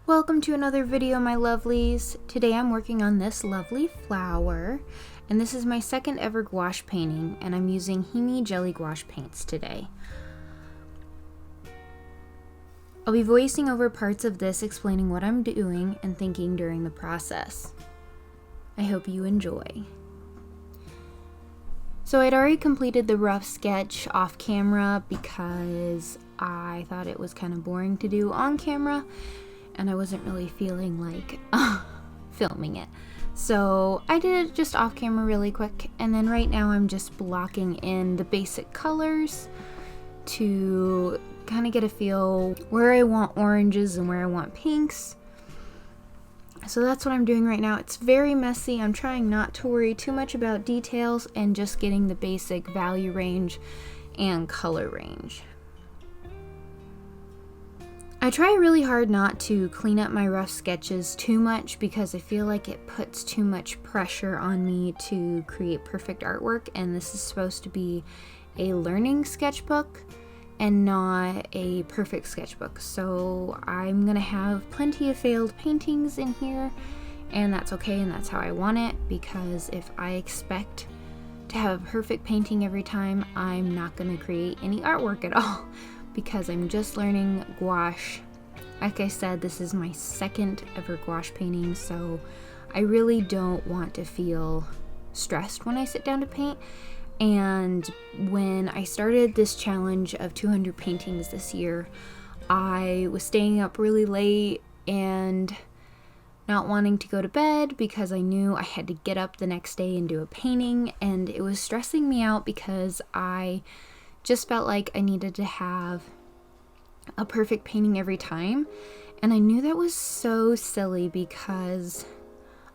Welcome to another video, my lovelies. Today I'm working on this lovely flower, and this is my second ever gouache painting, and I'm using Himi Jelly Gouache paints today. I'll be voicing over parts of this, explaining what I'm doing and thinking during the process. I hope you enjoy. So I'd already completed the rough sketch off camera because I thought it was kind of boring to do on camera, and I wasn't really feeling like filming it. So I did it just off camera really quick, and then right now I'm just blocking in the basic colors to kind of get a feel where I want oranges and where I want pinks. So that's what I'm doing right now. It's very messy. I'm trying not to worry too much about details and just getting the basic value range and color range. I try really hard not to clean up my rough sketches too much because I feel like it puts too much pressure on me to create perfect artwork, and this is supposed to be a learning sketchbook and not a perfect sketchbook. So I'm gonna have plenty of failed paintings in here, and that's okay, and that's how I want it, because if I expect to have a perfect painting every time, I'm not gonna create any artwork at all. Because I'm just learning gouache. Like I said, this is my second ever gouache painting, so I really don't want to feel stressed when I sit down to paint. And when I started this challenge of 200 paintings this year, I was staying up really late and not wanting to go to bed because I knew I had to get up the next day and do a painting, and it was stressing me out because I just felt like I needed to have a perfect painting every time, and I knew that was so silly because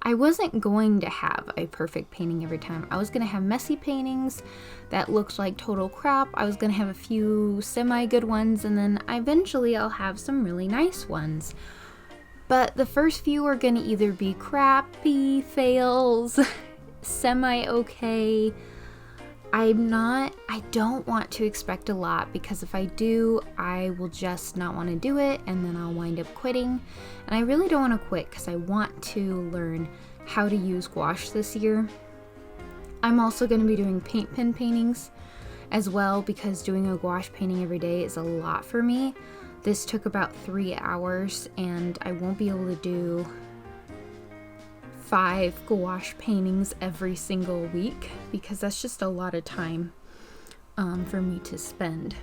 I wasn't going to have a perfect painting every time. I was going to have messy paintings that looked like total crap. I was going to have a few semi-good ones, and then eventually I'll have some really nice ones. But the first few are going to either be crappy fails, semi-okay. I don't want to expect a lot, because if I do, I will just not want to do it, and then I'll wind up quitting. And I really don't want to quit because I want to learn how to use gouache this year. I'm also going to be doing paint pen paintings as well, because doing a gouache painting every day is a lot for me. This took about 3 hours, and I won't be able to do 5 gouache paintings every single week because that's just a lot of time for me to spend.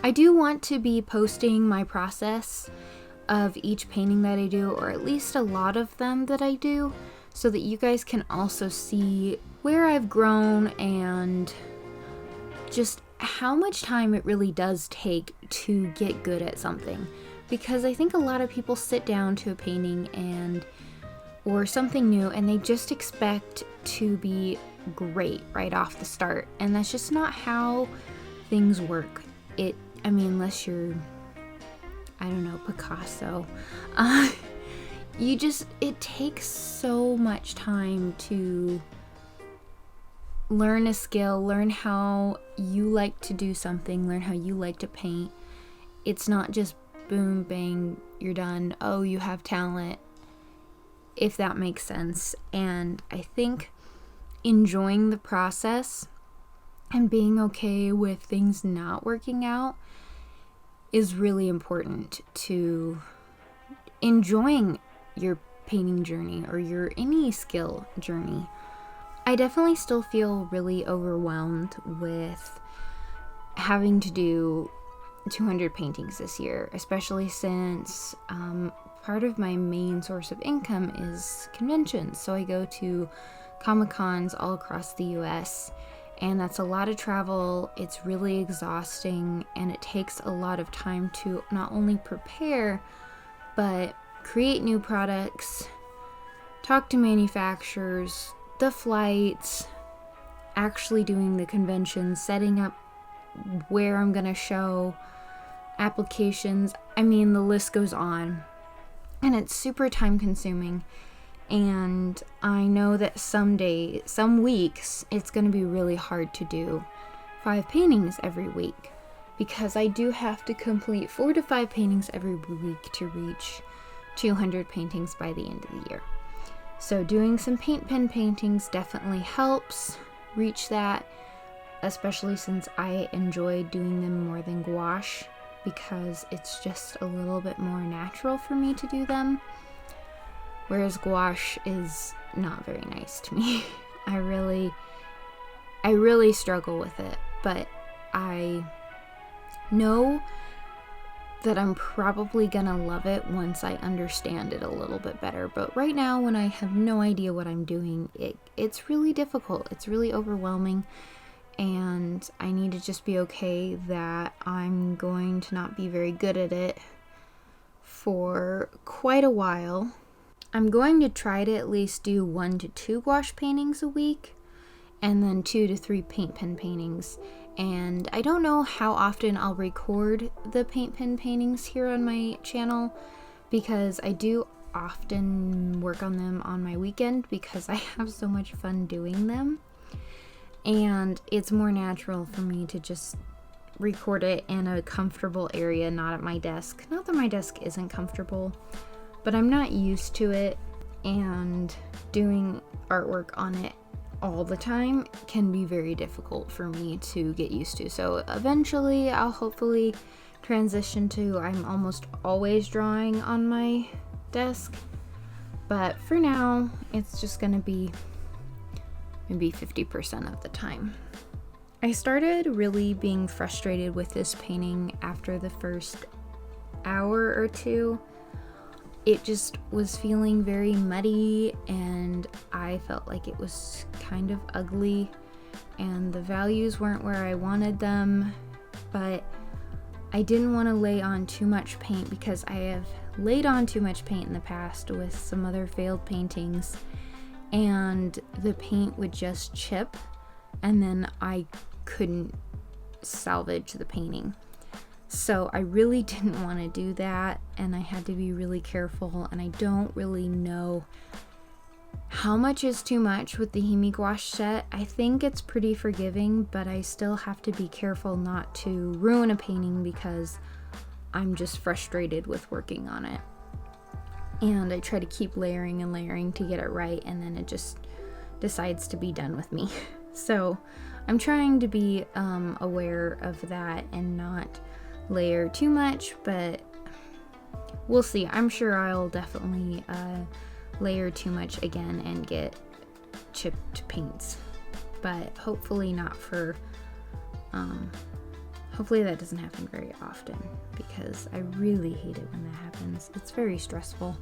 I do want to be posting my process of each painting that I do, or at least a lot of them that I do, so that you guys can also see where I've grown and just how much time it really does take to get good at something. Because I think a lot of people sit down to a painting or something new, and they just expect to be great right off the start, and that's just not how things work. Unless you're, I don't know, Picasso. It takes so much time to learn a skill, learn how you like to do something, learn how you like to paint. It's not just boom, bang, you're done. Oh, you have talent. If that makes sense. And I think enjoying the process and being okay with things not working out is really important to enjoying your painting journey or your any skill journey. I definitely still feel really overwhelmed with having to do 200 paintings this year, especially since part of my main source of income is conventions. So I go to Comic-Cons all across the US, and that's a lot of travel. It's really exhausting, and it takes a lot of time to not only prepare, but create new products, talk to manufacturers, the flights, actually doing the conventions, setting up where I'm gonna some applications. The list goes on, and it's super time consuming. And I know that some weeks, it's going to be really hard to do 5 paintings every week. because I do have to complete 4 to 5 paintings every week to reach 200 paintings by the end of the year. So doing some paint pen paintings definitely helps reach that, especially since I enjoy doing them more than gouache, because it's just a little bit more natural for me to do them, whereas gouache is not very nice to me. I really struggle with it, but I know that I'm probably gonna love it once I understand it a little bit better. But right now, when I have no idea what I'm doing, it's really difficult. It's really overwhelming, and I need to just be okay that I'm going to not be very good at it for quite a while. I'm going to try to at least do 1 to 2 gouache paintings a week, and then 2 to 3 paint pen paintings. And I don't know how often I'll record the paint pen paintings here on my channel, because I do often work on them on my weekend because I have so much fun doing them. And it's more natural for me to just record it in a comfortable area, not at my desk. Not that my desk isn't comfortable, but I'm not used to it, and doing artwork on it all the time can be very difficult for me to get used to. So eventually I'll hopefully transition to I'm almost always drawing on my desk, but for now it's just gonna be maybe 50% of the time. I started really being frustrated with this painting after the first hour or two. It just was feeling very muddy, and I felt like it was kind of ugly, and the values weren't where I wanted them, but I didn't want to lay on too much paint because I have laid on too much paint in the past with some other failed paintings, and the paint would just chip, and then I couldn't salvage the painting. So I really didn't want to do that, and I had to be really careful, and I don't really know how much is too much with the Himi Gouache set. I think it's pretty forgiving, but I still have to be careful not to ruin a painting because I'm just frustrated with working on it. And I try to keep layering and layering to get it right, and then it just decides to be done with me. So I'm trying to be aware of that and not layer too much, but we'll see. I'm sure I'll definitely layer too much again and get chipped paints, but hopefully not for hopefully that doesn't happen very often, because I really hate it when that happens. It's very stressful,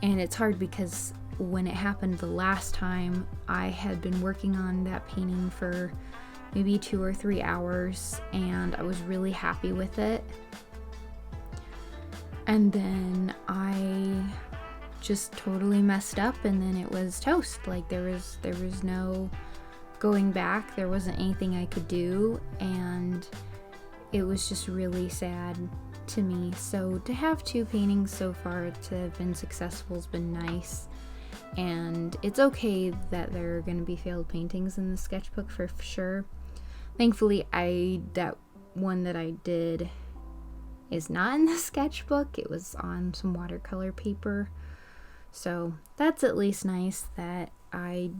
and it's hard because when it happened the last time, I had been working on that painting for maybe 2 or 3 hours, and I was really happy with it. And then I just totally messed up, and then it was toast. Like there was no going back. There wasn't anything I could do, and it was just really sad to me. So to have 2 paintings so far to have been successful has been nice. And it's okay that there are going to be failed paintings in the sketchbook for sure. Thankfully, that one that I did is not in the sketchbook. It was on some watercolor paper. So that's at least nice that I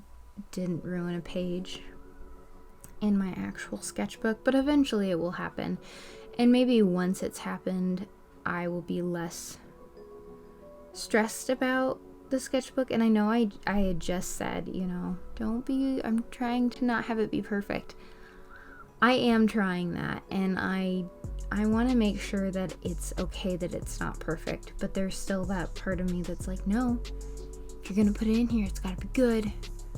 didn't ruin a page in my actual sketchbook, but eventually it will happen. And maybe once it's happened, I will be less stressed about the sketchbook. And I know I had just said, I'm trying to not have it be perfect. I am trying that, and I want to make sure that it's okay that it's not perfect, but there's still that part of me that's like, no, if you're gonna put it in here, it's gotta be good,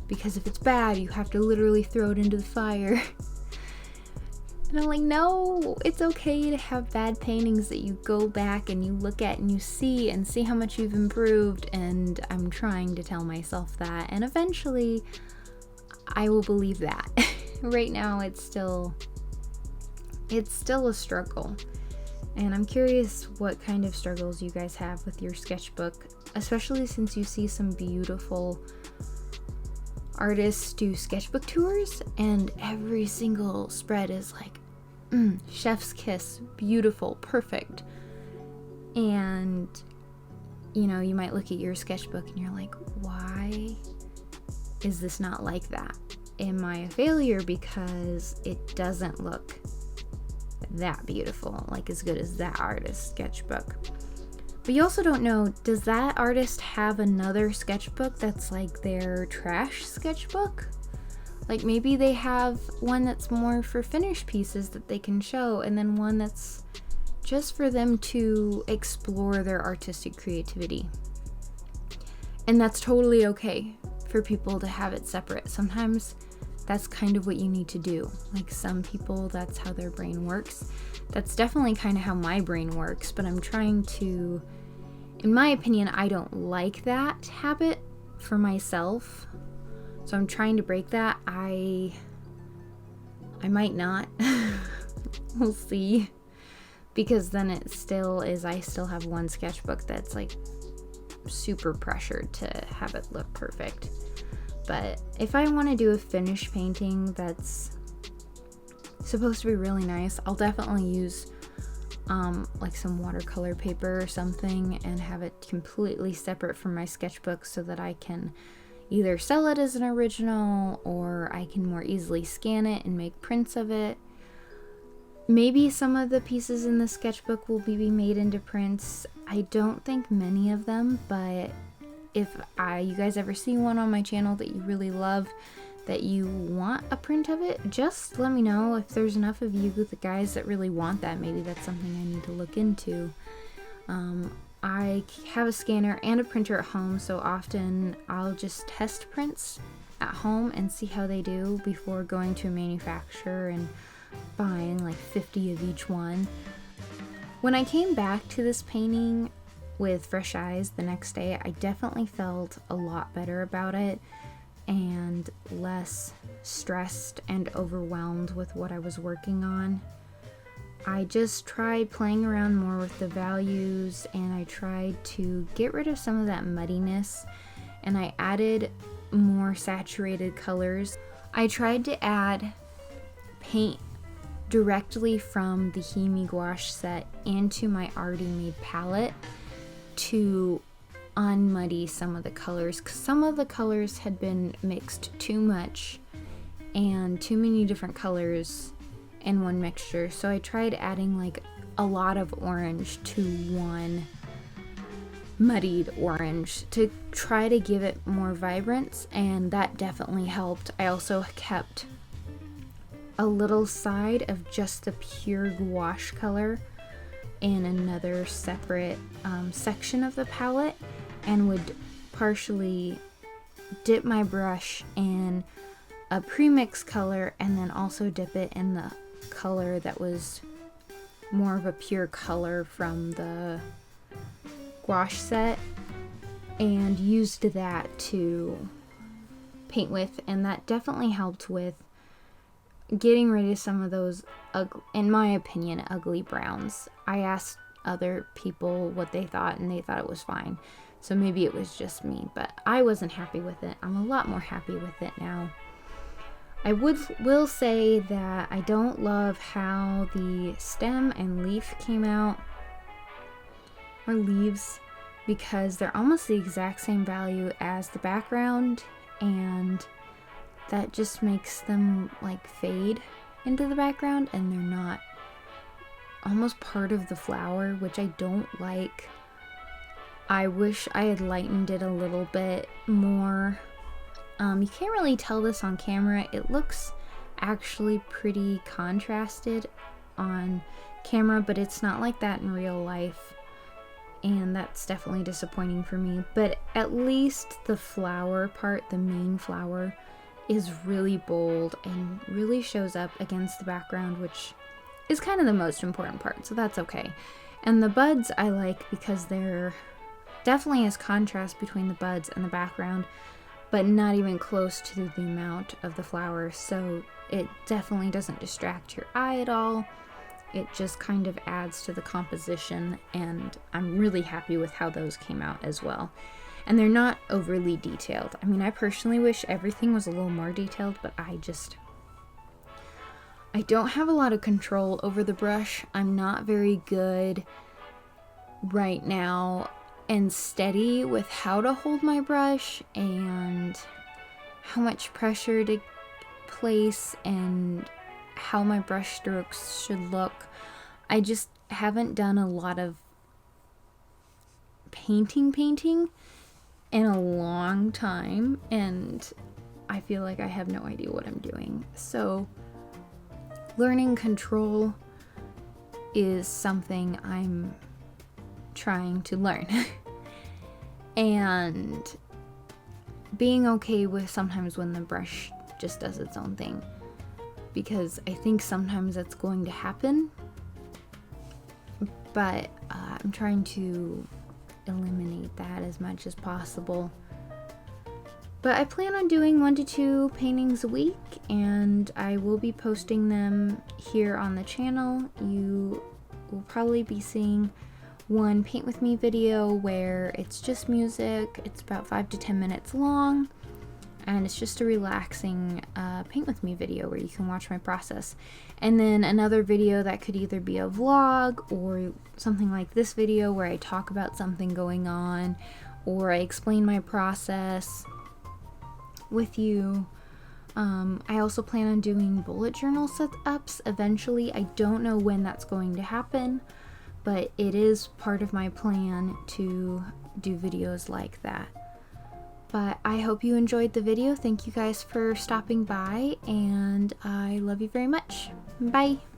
because if it's bad, you have to literally throw it into the fire. And I'm like, no, it's okay to have bad paintings that you go back and you look at and you see how much you've improved, and I'm trying to tell myself that, and eventually I will believe that. Right now it's still a struggle, and I'm curious what kind of struggles you guys have with your sketchbook, especially since you see some beautiful artists do sketchbook tours, and every single spread is like chef's kiss, beautiful, perfect. And, you know, you might look at your sketchbook and you're like, why is this not like that? Am I a failure because it doesn't look that beautiful, like as good as that artist's sketchbook? But you also don't know, does that artist have another sketchbook that's like their trash sketchbook? Like maybe they have one that's more for finished pieces that they can show, and then one that's just for them to explore their artistic creativity. And that's totally okay for people to have it separate. Sometimes that's kind of what you need to do. Like some people, that's how their brain works. That's definitely kind of how my brain works, but I'm trying to, in my opinion, I don't like that habit for myself. So I'm trying to break that. I might not. We'll see. Because then it still is, I still have one sketchbook that's like super pressured to have it look perfect. But if I want to do a finished painting that's supposed to be really nice, I'll definitely use like some watercolor paper or something and have it completely separate from my sketchbook so that I can either sell it as an original or I can more easily scan it and make prints of it. Maybe some of the pieces in the sketchbook will be made into prints. I don't think many of them, but if you guys ever see one on my channel that you really love, that you want a print of it, just let me know. If there's enough of you, the guys that really want that, maybe that's something I need to look into. I have a scanner and a printer at home, so often I'll just test prints at home and see how they do before going to a manufacturer and buying like 50 of each one. When I came back to this painting with fresh eyes the next day, I definitely felt a lot better about it and less stressed and overwhelmed with what I was working on. I just tried playing around more with the values, and I tried to get rid of some of that muddiness, and I added more saturated colors. I tried to add paint directly from the Himi Gouache set into my already made palette to unmuddy some of the colors, because some of the colors had been mixed too much and too many different colors in one mixture. So I tried adding like a lot of orange to one muddied orange to try to give it more vibrance, and that definitely helped. I also kept a little side of just the pure gouache color in another separate section of the palette, and would partially dip my brush in a pre-mix color and then also dip it in the color that was more of a pure color from the gouache set, and used that to paint with, and that definitely helped with getting rid of some of those, in my opinion, ugly browns. I asked other people what they thought, and they thought it was fine. So maybe it was just me, but I wasn't happy with it. I'm a lot more happy with it now. I will say that I don't love how the stem and leaf came out, or leaves, because they're almost the exact same value as the background, and that just makes them like fade into the background, and they're not almost part of the flower, which I don't like. I wish I had lightened it a little bit more. You can't really tell this on camera. It looks actually pretty contrasted on camera, but it's not like that in real life, and that's definitely disappointing for me. But at least the flower part, the main flower, is really bold and really shows up against the background, which is kind of the most important part, so that's okay. And the buds I like because there definitely is contrast between the buds and the background, but not even close to the amount of the flowers, so it definitely doesn't distract your eye at all. It just kind of adds to the composition, and I'm really happy with how those came out as well. And they're not overly detailed. I mean, I personally wish everything was a little more detailed, but I don't have a lot of control over the brush. I'm not very good right now and steady with how to hold my brush and how much pressure to place and how my brush strokes should look. I just haven't done a lot of painting in a long time, and I feel like I have no idea what I'm doing. So learning control is something I'm trying to learn. And being okay with sometimes when the brush just does its own thing, because I think sometimes that's going to happen, but I'm trying to eliminate that as much as possible. But I plan on doing 1 to 2 paintings a week, and I will be posting them here on the channel. You will probably be seeing one paint with me video where it's just music. It's about 5 to 10 minutes long, and it's just a relaxing paint with me video where you can watch my process. And then another video that could either be a vlog or something like this video where I talk about something going on or I explain my process with you. I also plan on doing bullet journal setups eventually. I don't know when that's going to happen, but it is part of my plan to do videos like that. But I hope you enjoyed the video. Thank you guys for stopping by, and I love you very much. Bye!